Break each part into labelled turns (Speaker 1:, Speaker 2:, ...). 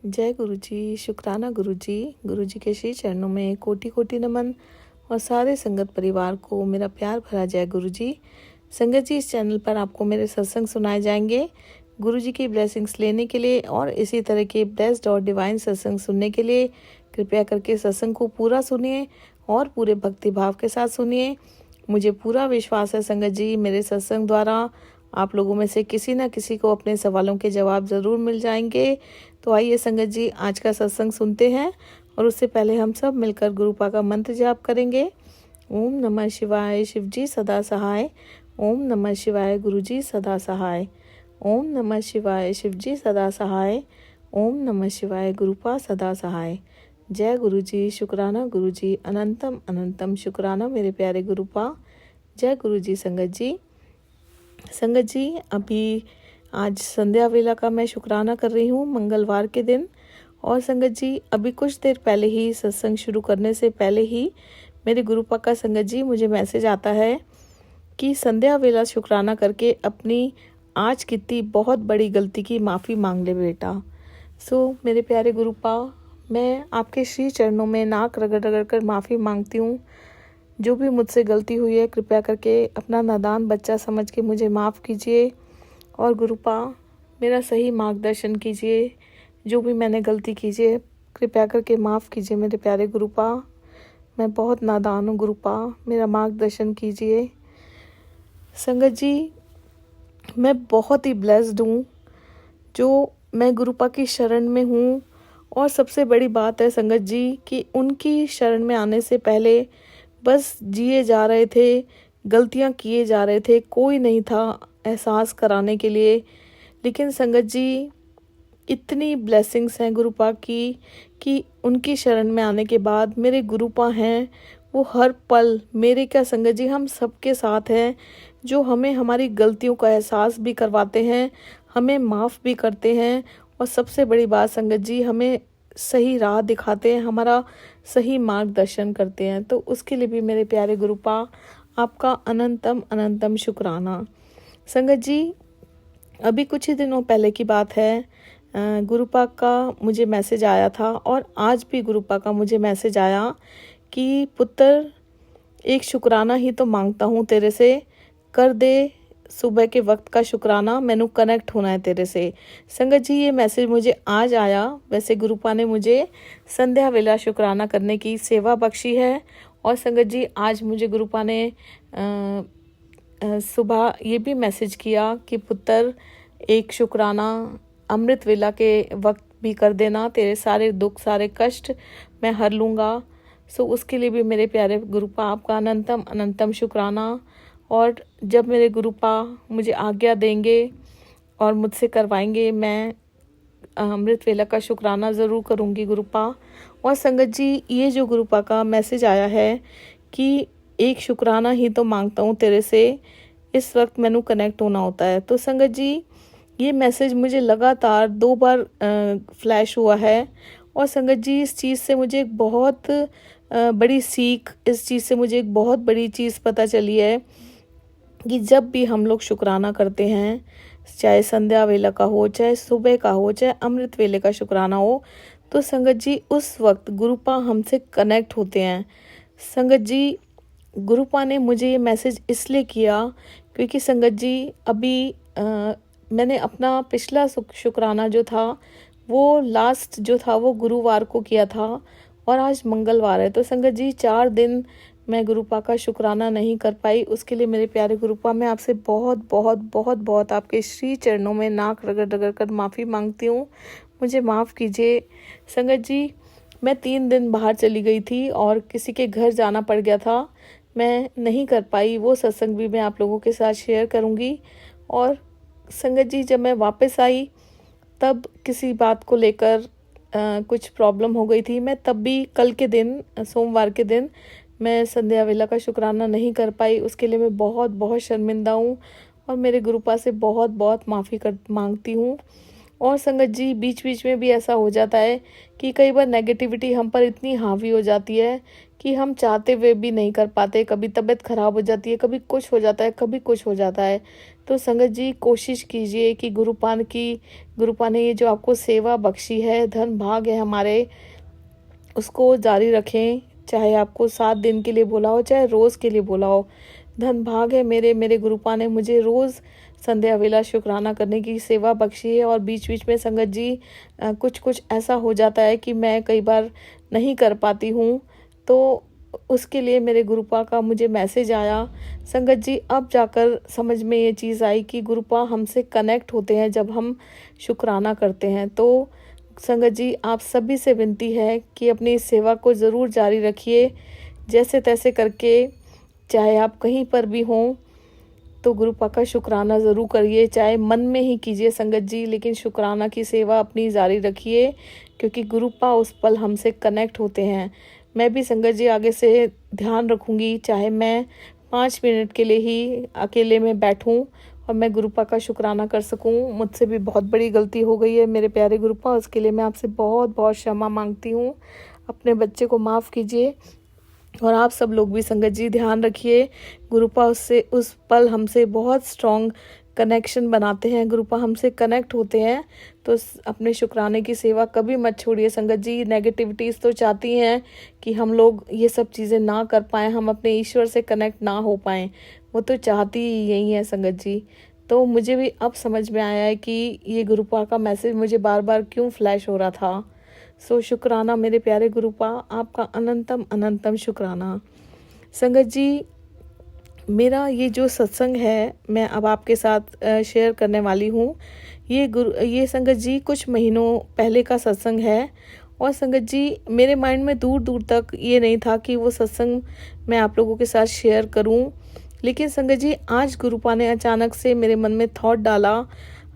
Speaker 1: जय गुरु जी। शुक्राना गुरु जी के श्री चरणों में कोटि कोटि नमन और सारे संगत परिवार को मेरा प्यार भरा जय गुरु जी। संगत जी, इस चैनल पर आपको मेरे सत्संग सुनाए जाएंगे। गुरु जी की ब्लेसिंग्स लेने के लिए और इसी तरह के ब्लेस्ड और डिवाइन सत्संग सुनने के लिए कृपया करके सत्संग को पूरा सुनिए और पूरे भक्ति भाव के साथ सुनिए। मुझे पूरा विश्वास है संगत जी, मेरे सत्संग द्वारा आप लोगों में से किसी न किसी को अपने सवालों के जवाब ज़रूर मिल जाएंगे। तो आइए संगत जी, आज का सत्संग सुनते हैं और उससे पहले हम सब मिलकर गुरुपा का मंत्र जाप करेंगे। ओम नमः शिवाय, शिव जी सदा सहाय। ओम नमः शिवाय, गुरु जी सदा सहाय। ओम नमः शिवाय, शिव जी सदा सहाय। ओम नमः शिवाय, गुरुपा सदा सहाय। जय गुरु जी। शुक्राना गुरु जी, अनंतम अनंतम शुक्राना मेरे प्यारे गुरुपा। जय गुरु जी। संगत जी, अभी आज संध्या वेला का मैं शुक्राना कर रही हूँ, मंगलवार के दिन। और संगत जी, अभी कुछ देर पहले ही सत्संग शुरू करने से पहले ही मेरे गुरुपा का संगत जी मुझे मैसेज आता है कि संध्या वेला शुक्राना करके अपनी आज कितनी बहुत बड़ी गलती की माफ़ी मांग ले बेटा। मेरे प्यारे गुरुपा, मैं आपके श्री चरणों में नाक रगड़ रगड़ कर माफ़ी मांगती हूँ। जो भी मुझसे गलती हुई है कृपया करके अपना नादान बच्चा समझ के मुझे माफ़ कीजिए और गुरुपा मेरा सही मार्गदर्शन कीजिए। जो भी मैंने गलती कीजिए कृपया करके माफ़ कीजिए मेरे प्यारे गुरुपा। मैं बहुत नादान हूँ गुरुपा, मेरा मार्गदर्शन कीजिए। संगत जी, मैं बहुत ही ब्लेस्ड हूँ जो मैं गुरुपा की शरण में हूँ। और सबसे बड़ी बात है संगत जी कि उनकी शरण में आने से पहले बस जिए जा रहे थे, गलतियाँ किए जा रहे थे, कोई नहीं था एहसास कराने के लिए। लेकिन संगत जी, इतनी ब्लेसिंग्स हैं गुरुपा की कि उनकी शरण में आने के बाद मेरे गुरुपा हैं वो हर पल मेरे क्या संगत जी, हम सबके साथ हैं, जो हमें हमारी गलतियों का एहसास भी करवाते हैं, हमें माफ़ भी करते हैं और सबसे बड़ी बात संगत जी, हमें सही राह दिखाते हैं, हमारा सही मार्गदर्शन करते हैं। तो उसके लिए भी मेरे प्यारे गुरुपा आपका अनंतम अनंतम शुक्राना। संगत जी, अभी कुछ ही दिनों पहले की बात है, गुरुपा का मुझे मैसेज आया था और आज भी गुरुपा का मुझे मैसेज आया कि पुत्र, एक शुक्राना ही तो मांगता हूँ तेरे से, कर दे सुबह के वक्त का शुक्राना, मैनू कनेक्ट होना है तेरे से। संगत जी, ये मैसेज मुझे आज आया। वैसे गुरुपा ने मुझे संध्या वेला शुक्राना करने की सेवा बख्शी है। और संगत जी, आज मुझे गुरुपा ने सुबह ये भी मैसेज किया कि पुत्र, एक शुक्राना अमृत वेला के वक्त भी कर देना, तेरे सारे दुख सारे कष्ट मैं हर लूँगा। उसके लिए भी मेरे प्यारे गुरुपा आपका अनंतम अनंतम शुक्राना। और जब मेरे गुरुपा मुझे आज्ञा देंगे और मुझसे करवाएंगे, मैं अमृत वेला का शुक्राना ज़रूर करूँगी गुरुपा। और संगत जी, ये जो गुरुपा का मैसेज आया है कि एक शुक्राना ही तो मांगता हूँ तेरे से, इस वक्त मैनू कनेक्ट होना होता है। तो संगत जी, ये मैसेज मुझे लगातार 2 बार फ्लैश हुआ है। और संगत जी, इस चीज़ से मुझे एक बहुत बड़ी सीख, इस चीज़ से मुझे एक बहुत बड़ी चीज़ पता चली है कि जब भी हम लोग शुक्राना करते हैं, चाहे संध्या वेला का हो, चाहे सुबह का हो, चाहे अमृत वेले का शुक्राना हो, तो संगत जी उस वक्त गुरुपा हमसे कनेक्ट होते हैं। संगत जी, गुरुपा ने मुझे ये मैसेज इसलिए किया क्योंकि संगत जी, अभी मैंने अपना पिछला शुक्राना जो था वो लास्ट जो था वो गुरुवार को किया था और आज मंगलवार है। तो संगत जी, 4 दिन मैं गुरुपा का शुक्राना नहीं कर पाई। उसके लिए मेरे प्यारे गुरुपा, मैं आपसे बहुत बहुत बहुत बहुत आपके श्री चरणों में नाक रगड़ रगड़ कर माफ़ी मांगती हूँ। मुझे माफ़ कीजिए। संगत जी, मैं 3 दिन बाहर चली गई थी और किसी के घर जाना पड़ गया था, मैं नहीं कर पाई। वो सत्संग भी मैं आप लोगों के साथ शेयर करूँगी। और संगत जी, जब मैं वापस आई तब किसी बात को लेकर कुछ प्रॉब्लम हो गई थी। मैं तब भी कल के दिन, सोमवार के दिन, मैं संध्या वेला का शुक्राना नहीं कर पाई। उसके लिए मैं बहुत बहुत शर्मिंदा हूँ और मेरे गुरुपा से बहुत बहुत माफ़ी मांगती हूँ। और संगत जी बीच बीच में भी ऐसा हो जाता है कि कई बार नेगेटिविटी हम पर इतनी हावी हो जाती है कि हम चाहते हुए भी नहीं कर पाते। कभी तबीयत खराब हो जाती है, कभी कुछ हो जाता है, कभी कुछ हो जाता है। तो संगत जी कोशिश कीजिए कि गुरुपा ने ये जो आपको सेवा बख्शी है, धन भाग है हमारे, उसको जारी रखें। चाहे आपको 7 दिन के लिए बोला हो, चाहे रोज़ के लिए बोला हो। धन भाग है मेरे गुरुपा ने मुझे रोज़ संध्या वेला शुक्राना करने की सेवा बख्शी है। और बीच बीच में संगत जी कुछ कुछ ऐसा हो जाता है कि मैं कई बार नहीं कर पाती हूँ, तो उसके लिए मेरे गुरुपा का मुझे मैसेज आया। संगत जी अब जाकर समझ में ये चीज़ आई कि गुरुपा हमसे कनेक्ट होते हैं जब हम शुक्राना करते हैं। तो संगत जी आप सभी से विनती है कि अपनी इस सेवा को ज़रूर जारी रखिए, जैसे तैसे करके। चाहे आप कहीं पर भी हों तो गुरुपा का शुक्राना ज़रूर करिए, चाहे मन में ही कीजिए संगत जी, लेकिन शुक्राना की सेवा अपनी जारी रखिए, क्योंकि गुरुपा उस पल हमसे कनेक्ट होते हैं। मैं भी संगत जी आगे से ध्यान रखूँगी, चाहे मैं 5 मिनट के लिए ही अकेले में बैठूँ और मैं गुरुपा का शुक्राना कर सकूँ। मुझसे भी बहुत बड़ी गलती हो गई है मेरे प्यारे गुरुपा, उसके लिए मैं आपसे बहुत बहुत क्षमा मांगती हूँ। अपने बच्चे को माफ़ कीजिए। और आप सब लोग भी संगत जी ध्यान रखिए, गुरुपा उससे उस पल हमसे बहुत स्ट्रॉन्ग कनेक्शन बनाते हैं, गुरुपा हमसे कनेक्ट होते हैं। तो अपने शुक्राने की सेवा कभी मत छोड़िए संगत जी। नेगेटिविटीज़ तो चाहती हैं कि हम लोग ये सब चीज़ें ना कर पाएँ, हम अपने ईश्वर से कनेक्ट ना हो पाएँ, वो तो चाहती ही यही है संगत जी। तो मुझे भी अब समझ में आया है कि ये गुरुपा का मैसेज मुझे बार बार क्यों फ्लैश हो रहा था। सो शुक्राना मेरे प्यारे गुरुपा, आपका अनंतम अनंतम शुक्राना। संगत जी मेरा ये जो सत्संग है मैं अब आपके साथ शेयर करने वाली हूँ। ये संगत जी कुछ महीनों पहले का सत्संग है। और संगत जी मेरे माइंड में दूर दूर तक ये नहीं था कि वो सत्संग मैं आप लोगों के साथ शेयर करूँ, लेकिन संगत जी आज गुरुपा ने अचानक से मेरे मन में थॉट डाला।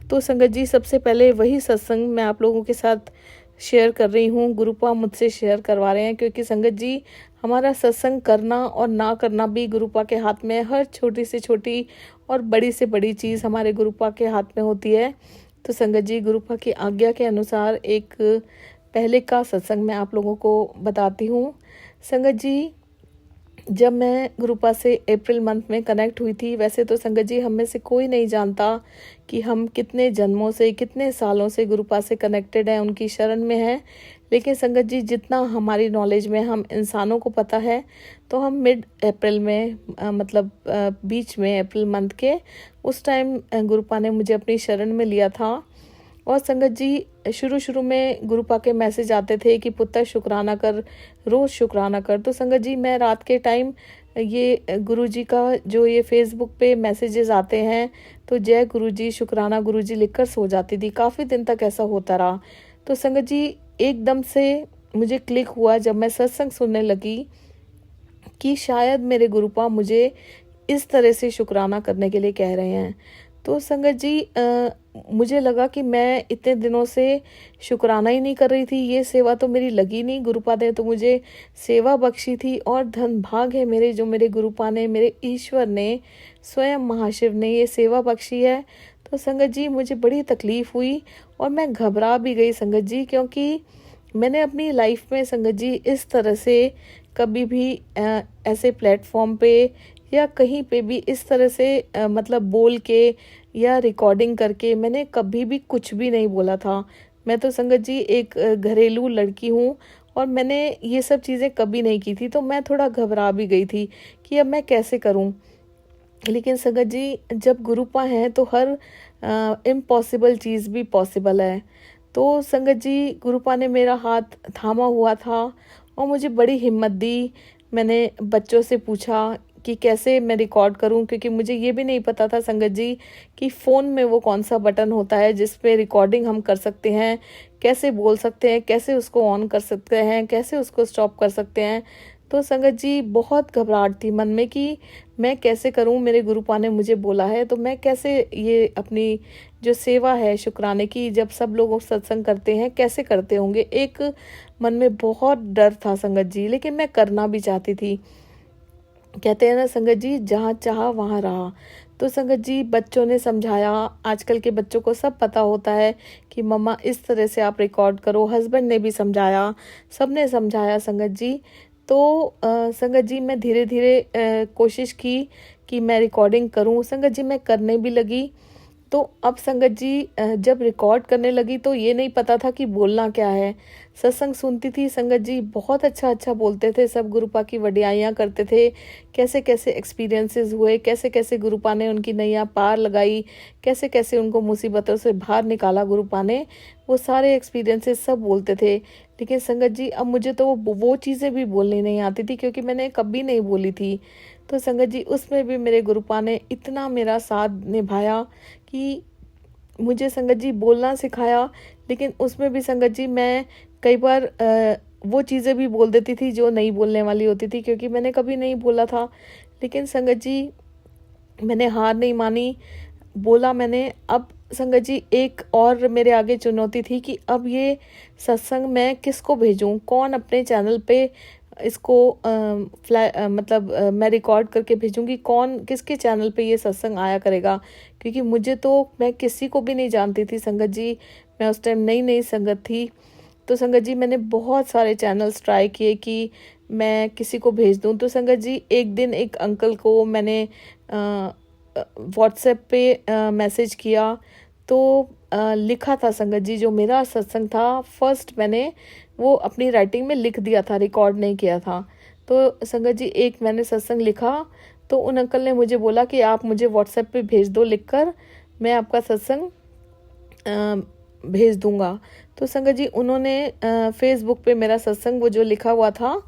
Speaker 1: तो संगत जी सबसे पहले वही सत्संग मैं आप लोगों के साथ शेयर कर रही हूँ, गुरुपा मुझसे शेयर करवा रहे हैं, क्योंकि संगत जी हमारा सत्संग करना और ना करना भी गुरुपा के हाथ में है। हर छोटी से छोटी और बड़ी से बड़ी चीज़ हमारे गुरुपा के हाथ में होती है। तो संगत जी गुरुपा की आज्ञा के अनुसार एक पहले का सत्संग मैं आप लोगों को बताती हूँ। संगत जी जब मैं गुरुपा से अप्रैल मंथ में कनेक्ट हुई थी, वैसे तो संगत जी हम में से कोई नहीं जानता कि हम कितने जन्मों से, कितने सालों से गुरुपा से कनेक्टेड हैं, उनकी शरण में हैं। लेकिन संगत जी जितना हमारी नॉलेज में हम इंसानों को पता है, तो हम मिड अप्रैल में बीच में अप्रैल मंथ के उस टाइम गुरुपा ने मुझे अपनी शरण में लिया था। और संगत जी शुरू में गुरुपा के मैसेज आते थे कि पुत्र शुक्राना कर, रोज़ शुक्राना कर। तो संगत जी मैं रात के टाइम ये गुरुजी का जो ये फेसबुक पे मैसेजेस आते हैं, तो जय गुरुजी, शुक्राना गुरुजी लिखकर सो जाती थी। काफ़ी दिन तक ऐसा होता रहा। तो संगत जी एकदम से मुझे क्लिक हुआ जब मैं सत्संग सुनने लगी कि शायद मेरे गुरुपा मुझे इस तरह से शुक्राना करने के लिए कह रहे हैं। तो संगत जी मुझे लगा कि मैं इतने दिनों से शुक्राना ही नहीं कर रही थी, ये सेवा तो मेरी लगी नहीं। गुरुपा ने तो मुझे सेवा बख्शी थी, और धन भाग है मेरे जो मेरे गुरुपा ने, मेरे ईश्वर ने, स्वयं महाशिव ने ये सेवा बख्शी है। तो संगत जी मुझे बड़ी तकलीफ़ हुई और मैं घबरा भी गई संगत जी, क्योंकि मैंने अपनी लाइफ में संगत जी इस तरह से कभी भी ऐसे प्लेटफॉर्म पे या कहीं पे भी इस तरह से बोल के या रिकॉर्डिंग करके मैंने कभी भी कुछ भी नहीं बोला था। मैं तो संगत जी एक घरेलू लड़की हूँ और मैंने ये सब चीज़ें कभी नहीं की थी। तो मैं थोड़ा घबरा भी गई थी कि अब मैं कैसे करूँ। लेकिन संगत जी जब गुरुपा हैं तो हर इम्पॉसिबल चीज़ भी पॉसिबल है। तो संगत जी गुरुपा ने मेरा हाथ थामा हुआ था और मुझे बड़ी हिम्मत दी। मैंने बच्चों से पूछा कि कैसे मैं रिकॉर्ड करूं, क्योंकि मुझे ये भी नहीं पता था संगत जी कि फ़ोन में वो कौन सा बटन होता है जिस पे रिकॉर्डिंग हम कर सकते हैं, कैसे बोल सकते हैं, कैसे उसको ऑन कर सकते हैं, कैसे उसको स्टॉप कर सकते हैं। तो संगत जी बहुत घबराहट थी मन में कि मैं कैसे करूं। मेरे गुरुपा ने मुझे बोला है तो मैं कैसे ये अपनी जो सेवा है शुक्राने की, जब सब लोग सत्संग करते हैं कैसे करते होंगे, एक मन में बहुत डर था संगत जी। लेकिन मैं करना भी चाहती थी। कहते हैं ना संगत जी, जहाँ चाहा वहाँ रहा। तो संगत जी बच्चों ने समझाया, आजकल के बच्चों को सब पता होता है कि मम्मा इस तरह से आप रिकॉर्ड करो। हस्बैंड ने भी समझाया, सबने समझाया संगत जी। तो संगत जी मैं धीरे धीरे कोशिश की कि मैं रिकॉर्डिंग करूं। संगत जी मैं करने भी लगी। तो अब संगत जी जब रिकॉर्ड करने लगी तो ये नहीं पता था कि बोलना क्या है। सत्संग सुनती थी संगत जी, बहुत अच्छा अच्छा बोलते थे, सब गुरुपा की वडियाइयाँ करते थे, कैसे कैसे एक्सपीरियंसेस हुए, कैसे कैसे गुरुपा ने उनकी नैया पार लगाई, कैसे कैसे उनको मुसीबतों से बाहर निकाला गुरुपा ने, वो सारे एक्सपीरियंसेस सब बोलते थे। लेकिन संगत जी अब मुझे तो वो चीज़ें भी बोलनी नहीं आती थी, क्योंकि मैंने कभी नहीं बोली थी। तो संगत जी उसमें भी मेरे गुरुपा ने इतना मेरा साथ निभाया कि मुझे संगत जी बोलना सिखाया। लेकिन उसमें भी संगत जी मैं कई बार वो चीज़ें भी बोल देती थी जो नहीं बोलने वाली होती थी, क्योंकि मैंने कभी नहीं बोला था। लेकिन संगत जी मैंने हार नहीं मानी, बोला मैंने। अब संगत जी एक और मेरे आगे चुनौती थी कि अब ये सत्संग मैं किसको भेजूं, कौन अपने चैनल पे इसको मैं रिकॉर्ड करके भेजूंगी, कौन किसके चैनल पे ये सत्संग आया करेगा। क्योंकि मुझे तो, मैं किसी को भी नहीं जानती थी संगत जी, मैं उस टाइम नई नई संगत थी। तो संगत जी मैंने बहुत सारे चैनल्स ट्राई किए कि मैं किसी को भेज दूं। तो संगत जी एक दिन एक अंकल को मैंने व्हाट्सएप पे मैसेज किया। तो लिखा था संगत जी, जो मेरा सत्संग था फर्स्ट मैंने वो अपनी राइटिंग में लिख दिया था, रिकॉर्ड नहीं किया था। तो संगत जी एक मैंने सत्संग लिखा, तो उन अंकल ने मुझे बोला कि आप मुझे व्हाट्सएप पे भेज दो लिखकर, मैं आपका सत्संग भेज दूंगा। तो संगत जी उन्होंने फेसबुक पे मेरा सत्संग वो जो लिखा हुआ था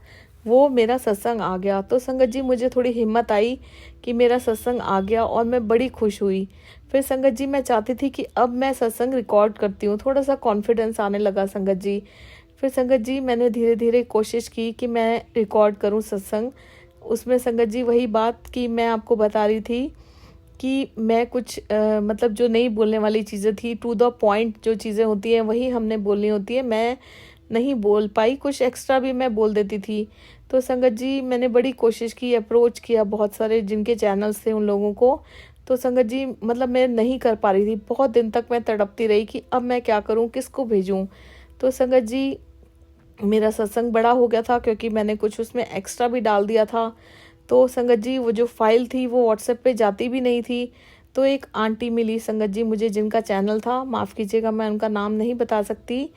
Speaker 1: वो मेरा सत्संग आ गया। तो संगत जी मुझे थोड़ी हिम्मत आई कि मेरा सत्संग आ गया और मैं बड़ी खुश हुई। फिर संगत जी मैं चाहती थी कि अब मैं सत्संग रिकॉर्ड करती हूँ, थोड़ा सा कॉन्फिडेंस आने लगा संगत जी। फिर संगत जी मैंने धीरे धीरे कोशिश की कि मैं रिकॉर्ड करूँ सत्संग। उसमें संगत जी वही बात कि मैं आपको बता रही थी कि मैं कुछ मतलब जो नहीं बोलने वाली चीज़ें थी, टू द पॉइंट जो चीज़ें होती हैं वही हमने बोलनी होती है, मैं नहीं बोल पाई, कुछ एक्स्ट्रा भी मैं बोल देती थी। तो संगत जी मैंने बड़ी कोशिश की, अप्रोच किया बहुत सारे जिनके चैनल्स थे उन लोगों को। तो संगत जी मतलब मैं नहीं कर पा रही थी, बहुत दिन तक मैं तड़पती रही कि अब मैं क्या करूं, किसको भेजूं। तो संगत जी मेरा सत्संग बड़ा हो गया था, क्योंकि मैंने कुछ उसमें एक्स्ट्रा भी डाल दिया था। तो संगत जी वो जो फाइल थी वो व्हाट्सएप पे जाती भी नहीं थी। तो एक आंटी मिली संगत जी मुझे, जिनका चैनल था, माफ़ कीजिएगा मैं उनका नाम नहीं बता सकती।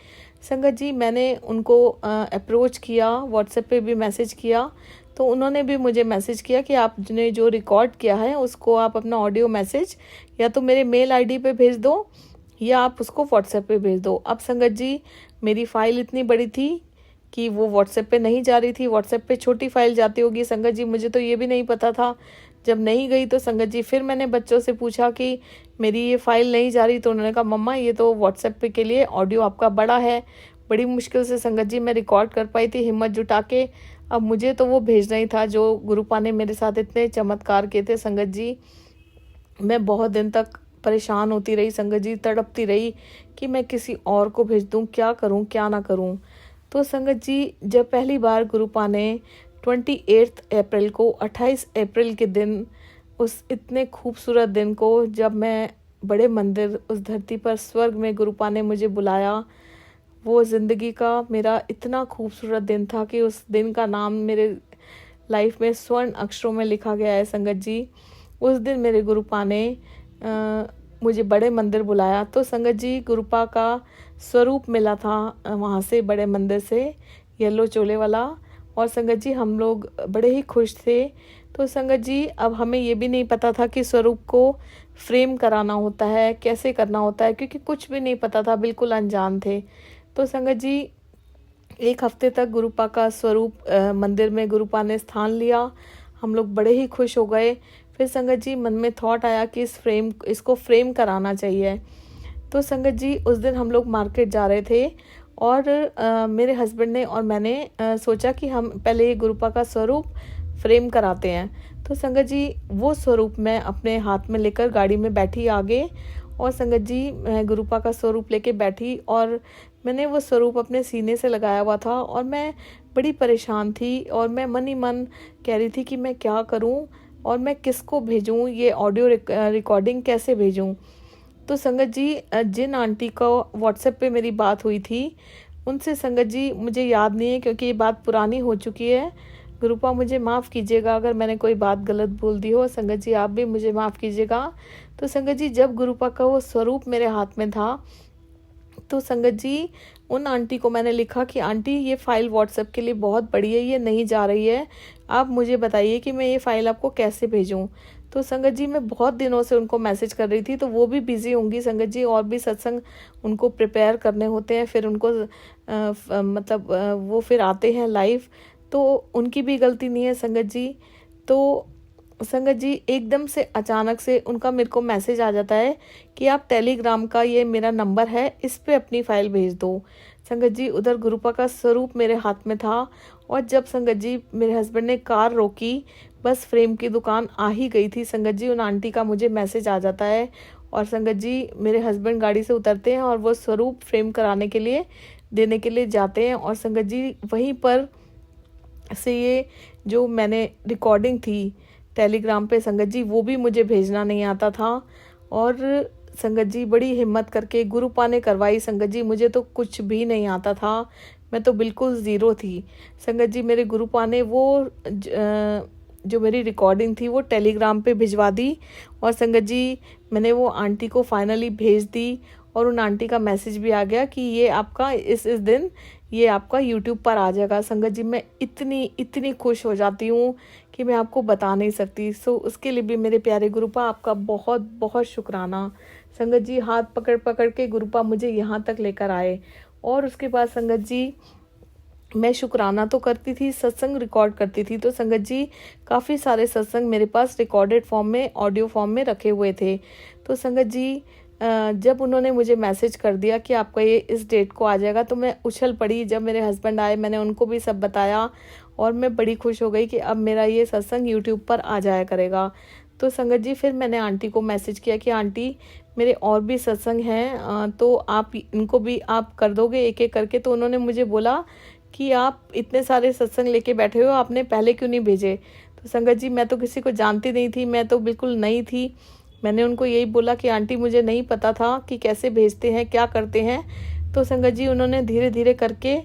Speaker 1: संगत जी मैंने उनको अप्रोच किया, व्हाट्सएप पे भी मैसेज किया। तो उन्होंने भी मुझे मैसेज किया कि आपने जो रिकॉर्ड किया है उसको आप अपना ऑडियो मैसेज या तो मेरे मेल आईडी पे भेज दो या आप उसको व्हाट्सएप पे भेज दो। अब संगत जी मेरी फ़ाइल इतनी बड़ी थी कि वो व्हाट्सएप पे नहीं जा रही थी, व्हाट्सएप पे छोटी फाइल जाती होगी संगत जी, मुझे तो ये भी नहीं पता था। जब नहीं गई तो संगत जी फिर मैंने बच्चों से पूछा कि मेरी ये फाइल नहीं जा रही। तो उन्होंने कहा मम्मा ये तो व्हाट्सएप पे के लिए ऑडियो आपका बड़ा है। बड़ी मुश्किल से संगत जी मैं रिकॉर्ड कर पाई थी हिम्मत जुटा के। अब मुझे तो वो भेजना ही था जो गुरुपा ने मेरे साथ इतने चमत्कार किए थे संगत जी। मैं बहुत दिन तक परेशान होती रही संगत जी, तड़पती रही कि मैं किसी और को भेज दूँ, क्या करूँ क्या ना करूँ। तो संगत जी जब पहली बार गुरुपा ने 28 अप्रैल को, 28 अप्रैल के दिन, उस इतने खूबसूरत दिन को, जब मैं बड़े मंदिर उस धरती पर स्वर्ग में गुरुपा ने मुझे बुलाया, वो ज़िंदगी का मेरा इतना खूबसूरत दिन था कि उस दिन का नाम मेरे लाइफ में स्वर्ण अक्षरों में लिखा गया है संगत जी। उस दिन मेरे गुरुपा ने मुझे बड़े मंदिर बुलाया। तो संगत जी गुरुपा का स्वरूप मिला था वहाँ से, बड़े मंदिर से, येलो चोले वाला। और संगत जी हम लोग बड़े ही खुश थे। तो संगत जी अब हमें ये भी नहीं पता था कि स्वरूप को फ्रेम कराना होता है, कैसे करना होता है, क्योंकि कुछ भी नहीं पता था, बिल्कुल अनजान थे। तो संगत जी एक हफ्ते तक गुरुपा का स्वरूप मंदिर में गुरुपा ने स्थान लिया। हम लोग बड़े ही खुश हो गए। फिर संगत जी मन में थॉट आया कि इसको फ्रेम कराना चाहिए। तो संगत जी उस दिन हम लोग मार्केट जा रहे थे और मेरे हस्बैंड ने और मैंने सोचा कि हम पहले ये गुरुपा का स्वरूप फ्रेम कराते हैं। तो संगत जी वो स्वरूप मैं अपने हाथ में लेकर गाड़ी में बैठी आगे, और संगत जी मैं गुरुपा का स्वरूप लेके बैठी और मैंने वो स्वरूप अपने सीने से लगाया हुआ था। और मैं बड़ी परेशान थी और मैं मन ही मन कह रही थी कि मैं क्या करूं, और मैं किसको भेजूं, ये ऑडियो रिकॉर्डिंग कैसे भेजूं। तो संगत जी जिन आंटी को व्हाट्सएप पे मेरी बात हुई थी उनसे संगत जी मुझे याद नहीं है, क्योंकि ये बात पुरानी हो चुकी है। गुरुपा मुझे माफ़ कीजिएगा अगर मैंने कोई बात गलत बोल दी हो, संगत जी आप भी मुझे माफ़ कीजिएगा। तो संगत जी जब गुरुपा का वो स्वरूप मेरे हाथ में था तो संगत जी उन आंटी को मैंने लिखा कि आंटी ये फ़ाइल व्हाट्सएप के लिए बहुत बड़ी है, ये नहीं जा रही है, आप मुझे बताइए कि मैं ये फ़ाइल आपको कैसे भेजूं। तो संगत जी मैं बहुत दिनों से उनको मैसेज कर रही थी, तो वो भी बिज़ी होंगी संगत जी, और भी सत्संग उनको प्रिपेयर करने होते हैं, फिर उनको वो फिर आते हैं लाइव, तो उनकी भी गलती नहीं है संगत जी। तो संगत जी एकदम से अचानक से उनका मेरे को मैसेज आ जाता है कि आप टेलीग्राम का ये मेरा नंबर है, इस पे अपनी फ़ाइल भेज दो। संगत जी उधर गुरुपा का स्वरूप मेरे हाथ में था, और जब संगत जी मेरे हस्बैंड ने कार रोकी, बस फ्रेम की दुकान आ ही गई थी संगत जी, उन आंटी का मुझे मैसेज आ जाता है, और संगत जी मेरे हस्बैंड गाड़ी से उतरते हैं और वो स्वरूप फ्रेम कराने के लिए देने के लिए जाते हैं। और संगत जी वहीं पर से ये जो मैंने रिकॉर्डिंग थी टेलीग्राम पे संगत जी, वो भी मुझे भेजना नहीं आता था, और संगत जी बड़ी हिम्मत करके गुरुपा ने करवाई संगत जी, मुझे तो कुछ भी नहीं आता था, मैं तो बिल्कुल ज़ीरो थी संगत जी। मेरे गुरुपा ने वो जो मेरी रिकॉर्डिंग थी वो टेलीग्राम पे भिजवा दी, और संगत जी मैंने वो आंटी को फाइनली भेज दी, और उन आंटी का मैसेज भी आ गया कि ये आपका इस दिन ये आपका यूट्यूब पर आ जाएगा। संगत जी मैं इतनी खुश हो जाती हूँ कि मैं आपको बता नहीं सकती। सो उसके लिए भी मेरे प्यारे गुरुपा आपका बहुत बहुत शुक्राना संगत जी। हाथ पकड़ पकड़ के गुरुपा मुझे यहाँ तक लेकर आए, और उसके बाद संगत जी मैं शुक्राना तो करती थी, सत्संग रिकॉर्ड करती थी, तो संगत जी काफ़ी सारे सत्संग मेरे पास रिकॉर्डेड फॉर्म में, ऑडियो फॉर्म में रखे हुए थे। तो संगत जी जब उन्होंने मुझे मैसेज कर दिया कि आपका ये इस डेट को आ जाएगा, तो मैं उछल पड़ी। जब मेरे हस्बैंड आए मैंने उनको भी सब बताया, और मैं बड़ी खुश हो गई कि अब मेरा ये सत्संग यूट्यूब पर आ जाया करेगा। तो संगत जी फिर मैंने आंटी को मैसेज किया कि आंटी मेरे और भी सत्संग हैं, तो आप इनको भी आप कर दोगे एक एक करके। तो उन्होंने मुझे बोला कि आप इतने सारे सत्संग लेके बैठे हो, आपने पहले क्यों नहीं भेजे। तो संगत जी मैं तो किसी को जानती नहीं थी, मैं तो बिल्कुल नई थी। मैंने उनको यही बोला कि आंटी मुझे नहीं पता था कि कैसे भेजते हैं, क्या करते हैं। तो संगत जी उन्होंने धीरे धीरे करके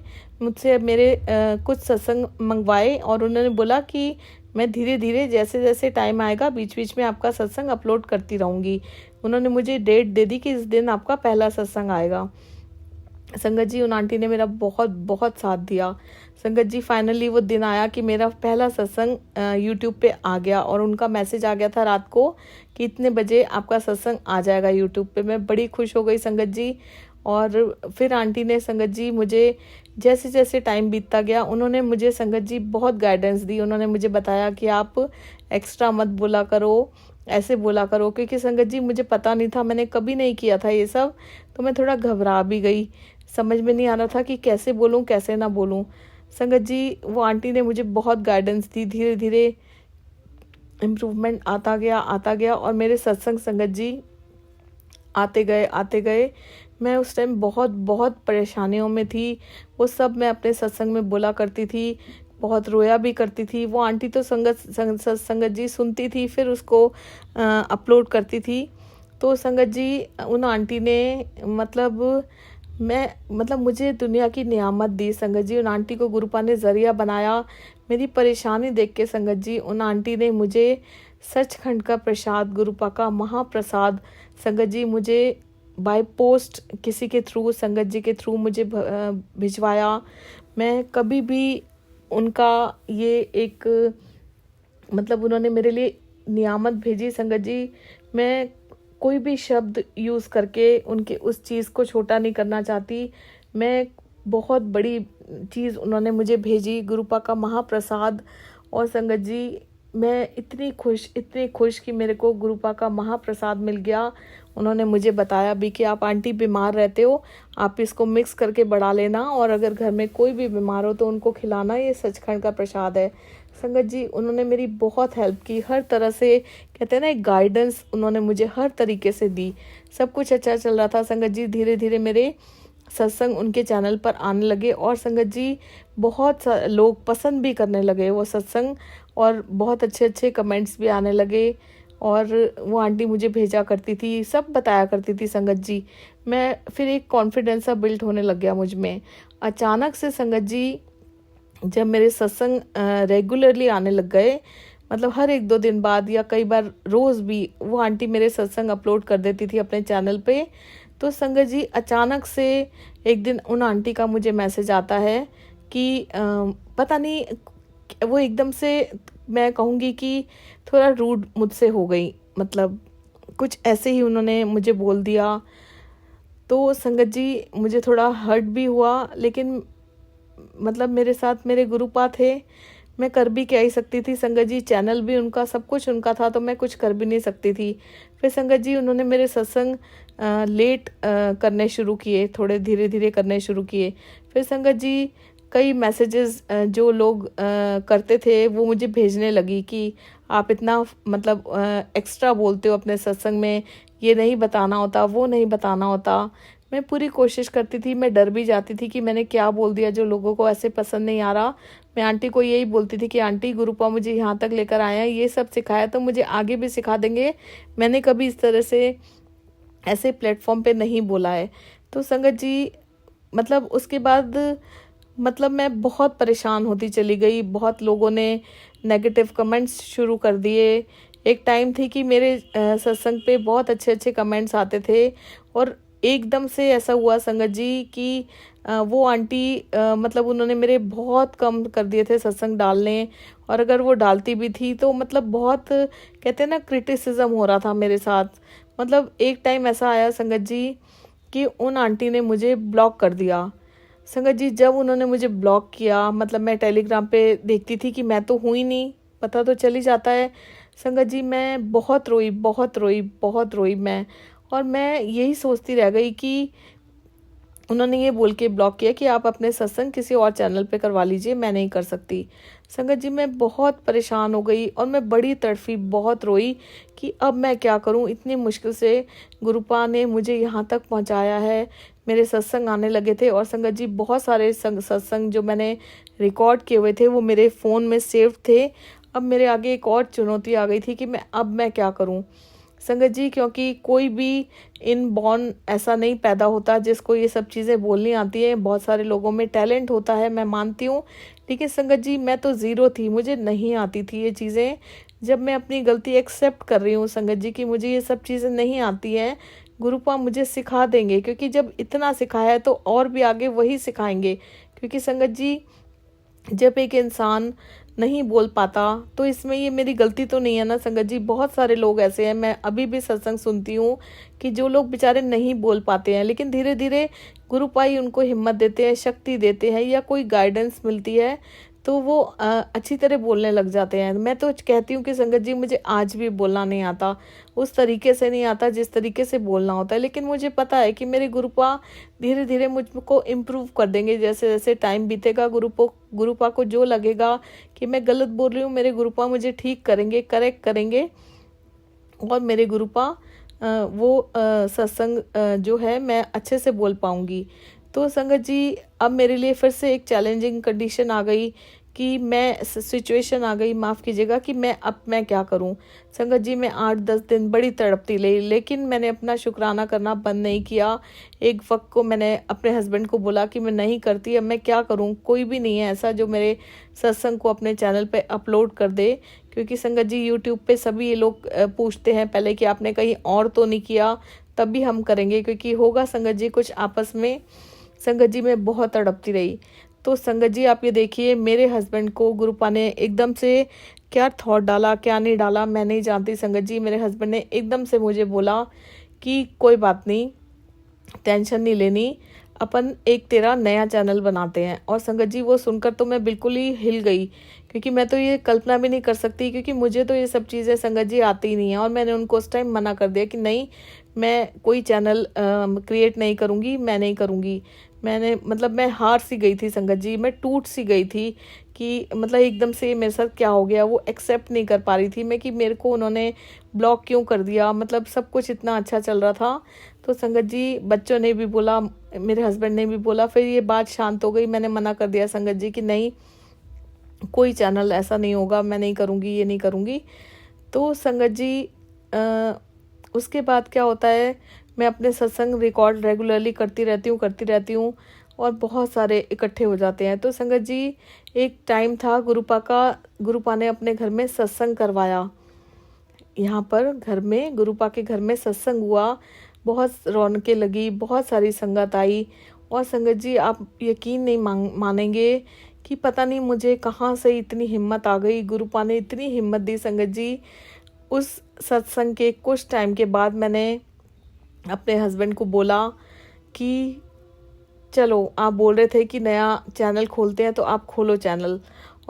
Speaker 1: मुझसे मेरे कुछ सत्संग मंगवाए, और उन्होंने बोला कि मैं धीरे धीरे जैसे जैसे टाइम आएगा बीच बीच में आपका सत्संग अपलोड करती रहूँगी। उन्होंने मुझे डेट दे दी कि इस दिन आपका पहला सत्संग आएगा। संगत जी उन आंटी ने मेरा बहुत बहुत साथ दिया। संगत जी फाइनली वो दिन आया कि मेरा पहला सत्संग यूट्यूब पे आ गया, और उनका मैसेज आ गया था रात को कि इतने बजे आपका सत्संग आ जाएगा यूट्यूब पे। मैं बड़ी खुश हो गई संगत जी। और फिर आंटी ने संगत जी मुझे जैसे जैसे टाइम बीतता गया, उन्होंने मुझे संगत जी बहुत गाइडेंस दी। उन्होंने मुझे बताया कि आप एक्स्ट्रा मत बोला करो, ऐसे बोला करो, क्योंकि संगत जी मुझे पता नहीं था, मैंने कभी नहीं किया था ये सब, तो मैं थोड़ा घबरा भी गई, समझ में नहीं आ रहा था कि कैसे बोलूं कैसे ना बोलूं। संगत जी वो आंटी ने मुझे बहुत गाइडेंस दी, धीरे धीरे इम्प्रूवमेंट आता गया, और मेरे सत्संग संगत जी आते गए। मैं उस टाइम बहुत बहुत परेशानियों में थी, वो सब मैं अपने सत्संग में बोला करती थी, बहुत रोया भी करती थी। वो आंटी तो संगत जी सुनती थी, फिर उसको अपलोड करती थी। तो संगत जी उन आंटी ने मुझे दुनिया की नियामत दी संगत जी। उन आंटी को गुरुपा ने ज़रिया बनाया। मेरी परेशानी देख के संगत जी उन आंटी ने मुझे सचखंड का प्रसाद, गुरुपा का महाप्रसाद संगत जी मुझे बाय पोस्ट किसी के थ्रू, संगत जी के थ्रू मुझे भिजवाया। मैं कभी भी उनका ये एक उन्होंने मेरे लिए नियामत भेजी संगत जी। मैं कोई भी शब्द यूज़ करके उनके उस चीज़ को छोटा नहीं करना चाहती। मैं बहुत बड़ी चीज़ उन्होंने मुझे भेजी, गुरुपा का महाप्रसाद। और संगत जी मैं इतनी खुश कि मेरे को गुरुपा का महाप्रसाद मिल गया। उन्होंने मुझे बताया भी कि आप आंटी बीमार रहते हो, आप इसको मिक्स करके बढ़ा लेना, और अगर घर में कोई भी बीमार हो तो उनको खिलाना, ये सचखंड का प्रसाद है। संगत जी उन्होंने मेरी बहुत हेल्प की, हर तरह से कहते हैं ना, एक गाइडेंस उन्होंने मुझे हर तरीके से दी। सब कुछ अच्छा चल रहा था संगत जी। धीरे धीरे मेरे सत्संग उनके चैनल पर आने लगे और संगत जी बहुत लोग पसंद भी करने लगे वो सत्संग, और बहुत अच्छे अच्छे कमेंट्स भी आने लगे। और वो आंटी मुझे भेजा करती थी, सब बताया करती थी संगत जी। मैं फिर एक कॉन्फिडेंस सा बिल्ड होने लग गया मुझ में। अचानक से संगत जी जब मेरे सत्संग रेगुलरली आने लग गए, मतलब हर 1-2 दिन बाद या कई बार रोज़ भी वो आंटी मेरे सत्संग अपलोड कर देती थी अपने चैनल पे। तो संगत जी अचानक से एक दिन उन आंटी का मुझे मैसेज आता है कि पता नहीं, वो एकदम से मैं कहूँगी कि थोड़ा रूड मुझसे हो गई, मतलब कुछ ऐसे ही उन्होंने मुझे बोल दिया। तो संगत जी मुझे थोड़ा हर्ट भी हुआ, लेकिन मतलब मेरे साथ मेरे गुरुपा थे, मैं कर भी क्या ही सकती थी संगत जी। चैनल भी उनका, सब कुछ उनका था, तो मैं कुछ कर भी नहीं सकती थी। फिर संगत जी उन्होंने मेरे सत्संग लेट करने शुरू किए, थोड़े धीरे धीरे करने शुरू किए। फिर संगत जी कई मैसेजेस जो लोग करते थे वो मुझे भेजने लगी कि आप इतना मतलब एक्स्ट्रा बोलते हो अपने सत्संग में, ये नहीं बताना होता, वो नहीं बताना होता। मैं पूरी कोशिश करती थी, मैं डर भी जाती थी कि मैंने क्या बोल दिया जो लोगों को ऐसे पसंद नहीं आ रहा। मैं आंटी को यही बोलती थी कि आंटी गुरुपा मुझे यहाँ तक लेकर आए हैं, ये सब सिखाया तो मुझे आगे भी सिखा देंगे। मैंने कभी इस तरह से ऐसे प्लेटफॉर्म पे नहीं बोला है। तो संगत जी मतलब उसके बाद मतलब मैं बहुत परेशान होती चली गई। बहुत लोगों ने नेगेटिव कमेंट्स शुरू कर दिए। एक टाइम थी कि मेरे सत्संग पे बहुत अच्छे अच्छे कमेंट्स आते थे, और एकदम से ऐसा हुआ संगत जी कि वो आंटी मतलब उन्होंने मेरे बहुत कम कर दिए थे सत्संग डालने, और अगर वो डालती भी थी तो मतलब बहुत कहते हैं ना क्रिटिसिज्म हो रहा था मेरे साथ। मतलब एक टाइम ऐसा आया संगत जी कि उन आंटी ने मुझे ब्लॉक कर दिया। संगत जी जब उन्होंने मुझे ब्लॉक किया, मतलब मैं टेलीग्राम पे देखती थी कि मैं तो हूँ ही नहीं, पता तो चल ही जाता है। संगत जी मैं बहुत रोई, बहुत रोई, बहुत रोई मैं। और मैं यही सोचती रह गई कि उन्होंने ये बोल के ब्लॉक किया कि आप अपने सत्संग किसी और चैनल पे करवा लीजिए, मैं नहीं कर सकती। संगत जी मैं बहुत परेशान हो गई और मैं बड़ी तड़फी, बहुत रोई कि अब मैं क्या करूं। इतनी मुश्किल से गुरुपा ने मुझे यहाँ तक पहुँचाया है। मेरे सत्संग आने लगे थे, और संगत जी बहुत सारे सत्संग जो मैंने रिकॉर्ड किए हुए थे वो मेरे फ़ोन में सेव थे। अब मेरे आगे एक और चुनौती आ गई थी कि मैं क्या करूं संगत जी, क्योंकि कोई भी इनबॉर्न ऐसा नहीं पैदा होता जिसको ये सब चीज़ें बोलनी आती है। बहुत सारे लोगों में टैलेंट होता है, मैं मानती हूँ, लेकिन संगत जी मैं तो ज़ीरो थी, मुझे नहीं आती थी ये चीज़ें। जब मैं अपनी गलती एक्सेप्ट कर रही हूँ संगत जी कि मुझे ये सब चीज़ें नहीं आती हैं, गुरुपा मुझे सिखा देंगे, क्योंकि जब इतना सिखाया है तो और भी आगे वही सिखाएंगे। क्योंकि संगत जी जब एक इंसान नहीं बोल पाता तो इसमें ये मेरी गलती तो नहीं है ना संगत जी। बहुत सारे लोग ऐसे हैं, मैं अभी भी सत्संग सुनती हूँ कि जो लोग बेचारे नहीं बोल पाते हैं, लेकिन धीरे धीरे गुरुपाई उनको हिम्मत देते हैं, शक्ति देते हैं, या कोई गाइडेंस मिलती है तो वो अच्छी तरह बोलने लग जाते हैं। मैं तो कहती हूँ कि संगत जी मुझे आज भी बोलना नहीं आता, उस तरीके से नहीं आता जिस तरीके से बोलना होता है, लेकिन मुझे पता है कि मेरे गुरुपा धीरे धीरे मुझको इम्प्रूव कर देंगे। जैसे जैसे टाइम बीतेगा गुरुपा को जो लगेगा कि मैं गलत बोल रही हूँ, मेरे गुरुपा मुझे ठीक करेंगे, करेक्ट करेंगे, और मेरे गुरुपा वो सत्संग जो है मैं अच्छे से बोल पाऊँगी। तो संगत जी अब मेरे लिए फिर से एक चैलेंजिंग कंडीशन आ गई कि मैं सिचुएशन आ गई, माफ़ कीजिएगा, कि मैं क्या करूं। संगत जी मैं 8-10 दिन बड़ी तड़पती रही, लेकिन मैंने अपना शुक्राना करना बंद नहीं किया। एक वक्त को मैंने अपने हस्बैंड को बोला कि मैं नहीं करती, अब मैं क्या करूं, कोई भी नहीं है ऐसा जो मेरे सत्संग को अपने चैनल पे अपलोड कर दे। क्योंकि संगत जी यूट्यूब पे सभी ये लोग पूछते हैं पहले कि आपने कहीं और तो नहीं किया, तब भी हम करेंगे, क्योंकि होगा संगत जी कुछ आपस में। संगत जी मैं बहुत तड़पती रही। तो संगत जी आप ये देखिए, मेरे हस्बैंड को गुरुपा ने एकदम से क्या थॉट डाला, क्या नहीं डाला मैं नहीं जानती संगत जी। मेरे हस्बैंड ने एकदम से मुझे बोला कि कोई बात नहीं, टेंशन नहीं लेनी, अपन एक तेरा नया चैनल बनाते हैं। और संगत जी वो सुनकर तो मैं बिल्कुल ही हिल गई, क्योंकि मैं तो ये कल्पना भी नहीं कर सकती, क्योंकि मुझे तो ये सब चीज़ें संगत जी आती ही नहीं है। और मैंने उनको उस टाइम मना कर दिया कि नहीं, मैं कोई चैनल क्रिएट नहीं करूँगी, मैं नहीं करूँगी। मैं हार सी गई थी संगत जी, मैं टूट सी गई थी कि मतलब एकदम से मेरे साथ क्या हो गया, वो एक्सेप्ट नहीं कर पा रही थी मैं कि मेरे को उन्होंने ब्लॉक क्यों कर दिया। मतलब सब कुछ इतना अच्छा चल रहा था। तो संगत जी बच्चों ने भी बोला, मेरे हस्बैंड ने भी बोला, फिर ये बात शांत हो गई। मैंने मना कर दिया संगत जी कि नहीं, कोई चैनल ऐसा नहीं होगा, मैं नहीं करूँगी, ये नहीं करूँगी। तो संगत जी उसके बाद क्या होता है, मैं अपने सत्संग रिकॉर्ड रेगुलरली करती रहती हूँ और बहुत सारे इकट्ठे हो जाते हैं। तो संगत जी एक टाइम था, गुरुपा ने अपने घर में सत्संग करवाया। यहाँ पर घर में गुरुपा के घर में सत्संग हुआ, बहुत रौनकें लगी, बहुत सारी संगत आई। और संगत जी आप यकीन नहीं मानेंगे कि पता नहीं मुझे कहाँ से इतनी हिम्मत आ गई, गुरुपा ने इतनी हिम्मत दी संगत जी। उस सत्संग के कुछ टाइम के बाद मैंने अपने हस्बैंड को बोला कि चलो, आप बोल रहे थे कि नया चैनल खोलते हैं तो आप खोलो चैनल।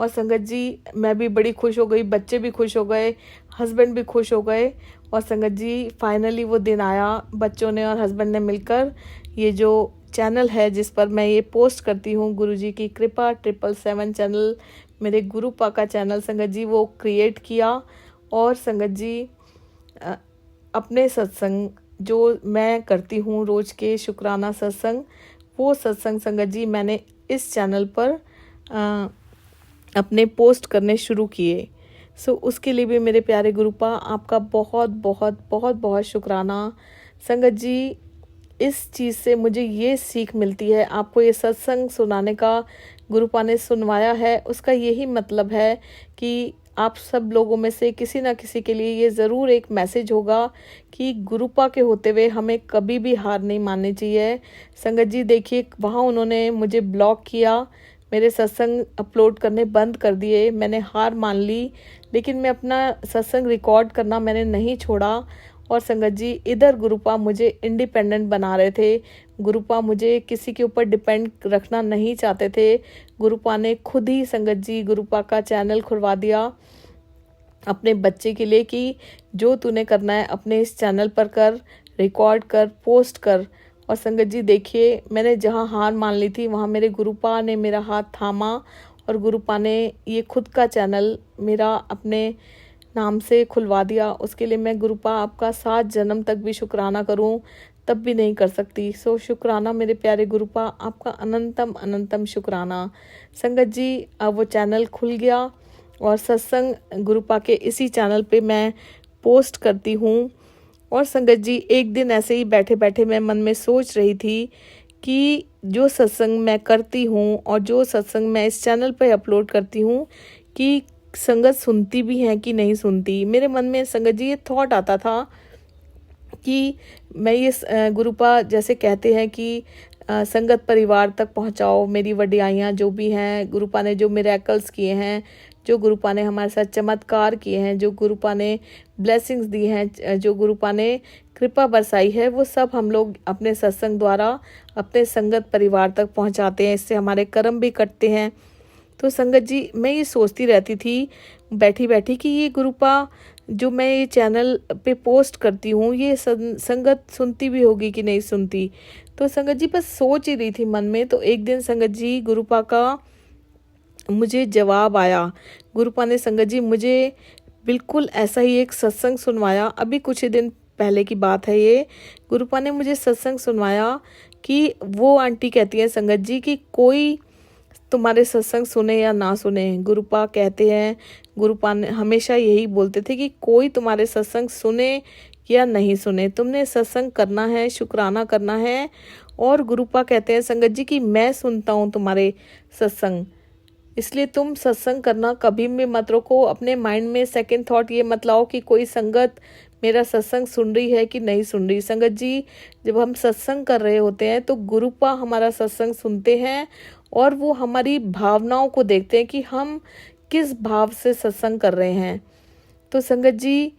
Speaker 1: और संगत जी मैं भी बड़ी खुश हो गई, बच्चे भी खुश हो गए, हस्बैंड भी खुश हो गए। और संगत जी फाइनली वो दिन आया, बच्चों ने और हस्बैंड ने मिलकर ये जो चैनल है जिस पर मैं ये पोस्ट करती हूँ, गुरुजी की कृपा 777 चैनल, मेरे गुरुपा का चैनल संगत जी, वो क्रिएट किया। और संगत जी अपने सत्संग जो मैं करती हूँ रोज के शुक्राना सत्संग, वो सत्संग संगत जी मैंने इस चैनल पर अपने पोस्ट करने शुरू किए। उसके लिए भी मेरे प्यारे गुरुपा आपका बहुत बहुत बहुत बहुत शुक्राना। संगत जी इस चीज़ से मुझे ये सीख मिलती है, आपको ये सत्संग सुनाने का गुरुपा ने सुनवाया है, उसका यही मतलब है कि आप सब लोगों में से किसी ना किसी के लिए ये ज़रूर एक मैसेज होगा कि गुरुपा के होते हुए हमें कभी भी हार नहीं माननी चाहिए। संगत जी देखिए, वहाँ उन्होंने मुझे ब्लॉक किया, मेरे सत्संग अपलोड करने बंद कर दिए, मैंने हार मान ली, लेकिन मैं अपना सत्संग रिकॉर्ड करना मैंने नहीं छोड़ा। और संगत जी इधर गुरुपा मुझे इंडिपेंडेंट बना रहे थे, गुरुपा मुझे किसी के ऊपर डिपेंड रखना नहीं चाहते थे। गुरुपा ने खुद ही संगत जी गुरुपा का चैनल खुलवा दिया अपने बच्चे के लिए कि जो तूने करना है अपने इस चैनल पर कर, रिकॉर्ड कर, पोस्ट कर। और संगत जी देखिए, मैंने जहाँ हार मान ली थी वहाँ मेरे गुरुपा ने मेरा हाथ थामा और गुरुपा ने ये खुद का चैनल मेरा अपने नाम से खुलवा दिया। उसके लिए मैं गुरुपा आपका 7 जन्म तक भी शुक्राना करूं तब भी नहीं कर सकती। शुक्राना मेरे प्यारे गुरुपा, आपका अनंतम अनंतम शुक्राना। संगत जी अब वो चैनल खुल गया और सत्संग गुरुपा के इसी चैनल पे मैं पोस्ट करती हूँ। और संगत जी एक दिन ऐसे ही बैठे बैठे मैं मन में सोच रही थी कि जो सत्संग मैं करती हूँ और जो सत्संग मैं इस चैनल पे अपलोड करती हूँ कि संगत सुनती भी है कि नहीं सुनती। मेरे मन में संगत जी ये थॉट आता था कि मैं ये गुरुपा जैसे कहते हैं कि संगत परिवार तक पहुंचाओ मेरी वडियाइयाँ जो भी हैं, गुरुपा ने जो मिरेकल्स किए हैं, जो गुरुपा ने हमारे साथ चमत्कार किए हैं, जो गुरुपा ने ब्लेसिंग्स दी हैं, जो गुरुपा ने कृपा बरसाई है, वो सब हम लोग अपने सत्संग द्वारा अपने संगत परिवार तक पहुंचाते हैं। इससे हमारे कर्म भी कटते हैं। तो संगत जी मैं ये सोचती रहती थी बैठी बैठी कि ये गुरुपा जो मैं ये चैनल पे पोस्ट करती हूँ ये संगत सुनती भी होगी कि नहीं सुनती। तो संगत जी बस सोच ही रही थी मन में। तो एक दिन संगत जी गुरुपा का मुझे जवाब आया। गुरुपा ने संगत जी मुझे बिल्कुल ऐसा ही एक सत्संग सुनवाया, अभी कुछ ही दिन पहले की बात है ये। गुरुपा ने मुझे सत्संग सुनवाया कि वो आंटी कहती है संगत जी कि कोई तुम्हारे सत्संग सुने या ना सुने, गुरुपा कहते हैं, गुरुपा ने हमेशा यही बोलते थे कि कोई तुम्हारे सत्संग सुने या नहीं सुने, तुमने सत्संग करना है, शुक्राना करना है। और गुरुपा कहते हैं संगत जी कि मैं सुनता हूँ तुम्हारे सत्संग, इसलिए तुम सत्संग करना कभी भी मत रोको। अपने माइंड में सेकंड थॉट ये मत लाओ कि कोई संगत मेरा सत्संग सुन रही है कि नहीं सुन रही। संगत जी जब हम सत्संग कर रहे होते हैं तो गुरुपा हमारा सत्संग सुनते हैं और वो हमारी भावनाओं को देखते हैं कि हम किस भाव से सत्संग कर रहे हैं। तो संगत जी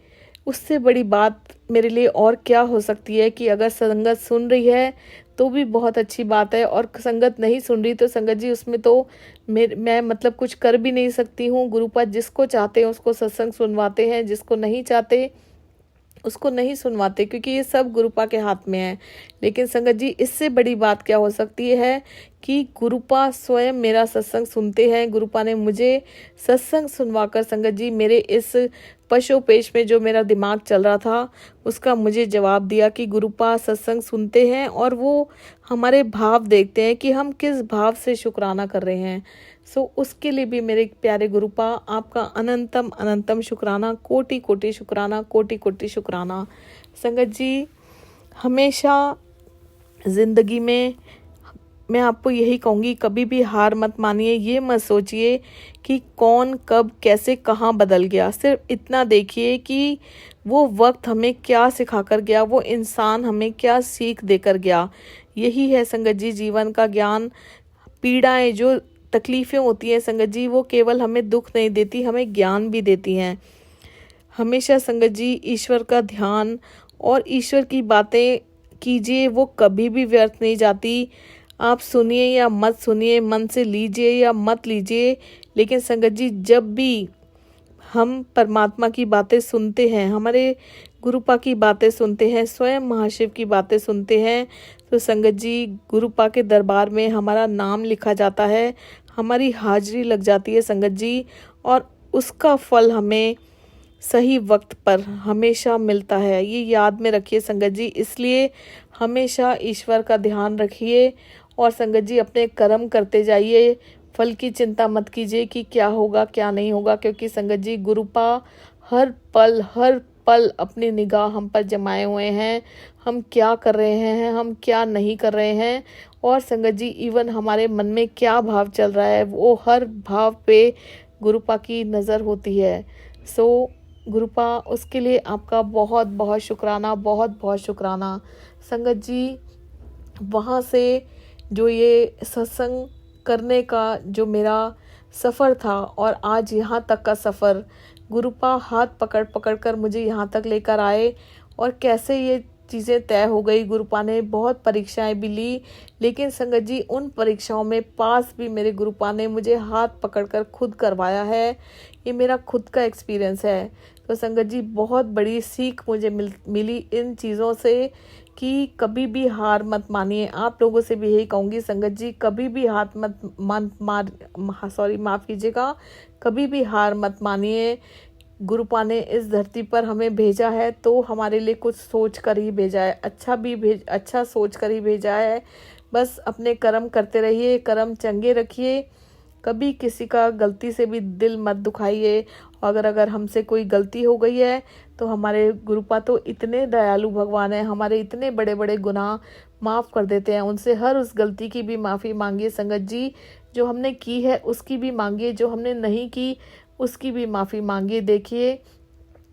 Speaker 1: उससे बड़ी बात मेरे लिए और क्या हो सकती है कि अगर संगत सुन रही है तो भी बहुत अच्छी बात है, और संगत नहीं सुन रही तो संगत जी उसमें तो मैं मतलब कुछ कर भी नहीं सकती हूँ। गुरुपा जिसको चाहते हैं उसको सत्संग सुनवाते हैं, जिसको नहीं चाहते उसको नहीं सुनवाते, क्योंकि ये सब गुरुपा के हाथ में है। लेकिन संगत जी, इससे बड़ी बात क्या हो सकती है कि गुरुपा स्वयं मेरा सत्संग सुनते हैं। गुरुपा ने मुझे सत्संग सुनवाकर संगत जी मेरे इस पशोपेश में जो मेरा दिमाग चल रहा था उसका मुझे जवाब दिया कि गुरुपा सत्संग सुनते हैं और वो हमारे भाव देखते हैं कि हम किस भाव से शुक्राना कर रहे हैं। सो उसके लिए भी मेरे प्यारे गुरुपा आपका अनंतम अनंतम शुक्राना, कोटि कोटि शुक्राना, कोटि कोटि शुक्राना। संगत जी, हमेशा ज़िंदगी में मैं आपको यही कहूँगी, कभी भी हार मत मानिए। ये मत सोचिए कि कौन कब कैसे कहाँ बदल गया। सिर्फ इतना देखिए कि वो वक्त हमें क्या सिखा कर गया, वो इंसान हमें क्या सीख देकर गया। यही है संगत जी जीवन का ज्ञान। पीड़ाएं, जो तकलीफ़ें होती हैं संगत जी, वो केवल हमें दुख नहीं देती, हमें ज्ञान भी देती हैं। हमेशा संगत जी ईश्वर का ध्यान और ईश्वर की बातें कीजिए, वो कभी भी व्यर्थ नहीं जाती। आप सुनिए या मत सुनिए, मन से लीजिए या मत लीजिए, लेकिन संगत जी जब भी हम परमात्मा की बातें सुनते हैं, हमारे गुरुपा की बातें सुनते हैं, स्वयं महाशिव की बातें सुनते हैं, तो संगत जी गुरुपा के दरबार में हमारा नाम लिखा जाता है, हमारी हाजिरी लग जाती है संगत जी, और उसका फल हमें सही वक्त पर हमेशा मिलता है। ये याद में रखिए संगत जी। इसलिए हमेशा ईश्वर का ध्यान रखिए और संगत जी अपने कर्म करते जाइए। फल की चिंता मत कीजिए कि क्या होगा क्या नहीं होगा, क्योंकि संगत जी गुरुपा हर पल अपनी निगाह हम पर जमाए हुए हैं। हम क्या कर रहे हैं, हम क्या नहीं कर रहे हैं, और संगत जी इवन हमारे मन में क्या भाव चल रहा है, वो हर भाव पे गुरुपा की नज़र होती है। सो गुरुपा, उसके लिए आपका बहुत बहुत शुक्राना, बहुत बहुत शुक्राना। संगत जी, वहाँ से जो ये सत्संग करने का जो मेरा सफ़र था और आज यहाँ तक का सफ़र, गुरुपा हाथ पकड़ पकड़ कर मुझे यहाँ तक लेकर आए, और कैसे ये चीज़ें तय हो गई। गुरुपा ने बहुत परीक्षाएं भी ली, लेकिन संगत जी उन परीक्षाओं में पास भी मेरे गुरुपा ने मुझे हाथ पकड़कर खुद करवाया है। ये मेरा खुद का एक्सपीरियंस है। तो संगत जी बहुत बड़ी सीख मुझे मिली इन चीज़ों से कि कभी भी हार मत मानिए। आप लोगों से भी यही कहूँगी संगत जी, कभी भी माफ़ कीजिएगा, कभी भी हार मत मानिए। गुरुपा ने इस धरती पर हमें भेजा है तो हमारे लिए कुछ सोच कर ही भेजा है, अच्छा सोच कर ही भेजा है। बस अपने कर्म करते रहिए, कर्म चंगे रखिए, कभी किसी का गलती से भी दिल मत दुखाइए। अगर हमसे कोई गलती हो गई है तो हमारे गुरुपा तो इतने दयालु भगवान हैं, हमारे इतने बड़े बड़े गुनाह माफ़ कर देते हैं। उनसे हर उस गलती की भी माफ़ी मांगिए संगत जी, जो हमने की है उसकी भी मांगिए, जो हमने नहीं की उसकी भी माफ़ी मांगिए। देखिए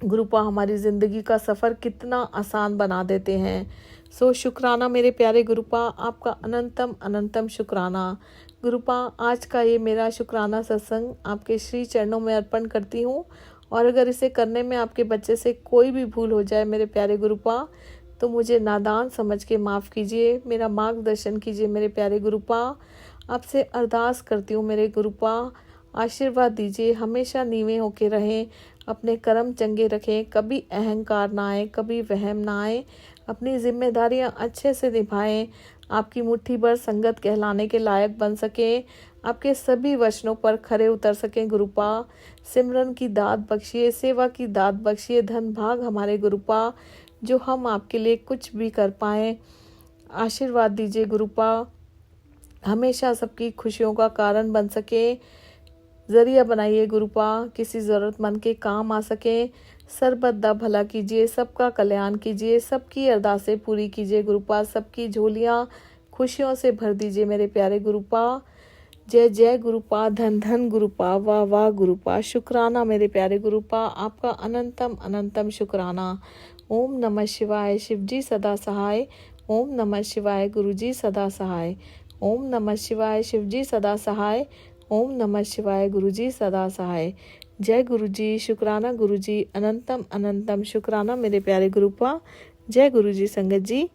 Speaker 1: गुरुपा हमारी ज़िंदगी का सफ़र कितना आसान बना देते हैं। सो शुक्राना मेरे प्यारे गुरुपा, आपका अनंतम अनंतम शुक्राना। गुरुपा, आज का ये मेरा शुक्राना सत्संग आपके श्री चरणों में अर्पण करती हूँ, और अगर इसे करने में आपके बच्चे से कोई भी भूल हो जाए मेरे प्यारे गुरुपा, तो मुझे नादान समझ के माफ़ कीजिए, मेरा मार्गदर्शन कीजिए मेरे प्यारे गुरुपा। आपसे अरदास करती हूँ मेरे गुरुपा, आशीर्वाद दीजिए, हमेशा नीवे होके रहें, अपने कर्म चंगे रखें, कभी अहंकार ना आए, कभी वहम ना आए, अपनी जिम्मेदारियां अच्छे से निभाएं, आपकी मुट्ठी भर संगत कहलाने के लायक बन सकें, आपके सभी वचनों पर खरे उतर सकें गुरुपा। सिमरन की दात बख्शिए, सेवा की दात बख्शिए, धन भाग हमारे गुरुपा, जो हम आपके लिए कुछ भी कर पाएँ। आशीर्वाद दीजिए गुरुपा, हमेशा सबकी खुशियों का कारण बन सके, ज़रिया बनाइए गुरुपा, किसी ज़रूरतमंद के काम आ सके। सर्बत दा भला कीजिए, सबका कल्याण कीजिए, सबकी अरदासें पूरी कीजिए गुरुपा, सबकी झोलियाँ खुशियों से भर दीजिए मेरे प्यारे गुरुपा। जय जय गुरुपा, धन धन गुरुपा, वाह वाह गुरुपा। शुक्राना मेरे प्यारे गुरुपा, आपका अनंतम अनंतम शुक्राना। ओम नमः शिवाय, शिवजी सदा सहाय। ओम नमः शिवाय, गुरुजी सदा सहाय। ओम नमः शिवाय, शिवजी सदा सहाय। ओम नमः शिवाय, गुरुजी सदा सहाय। जय गुरुजी, शुक्राना गुरुजी, अनंतम अनंतम शुक्राना मेरे प्यारे गुरुपा। जय गुरुजी संगत जी।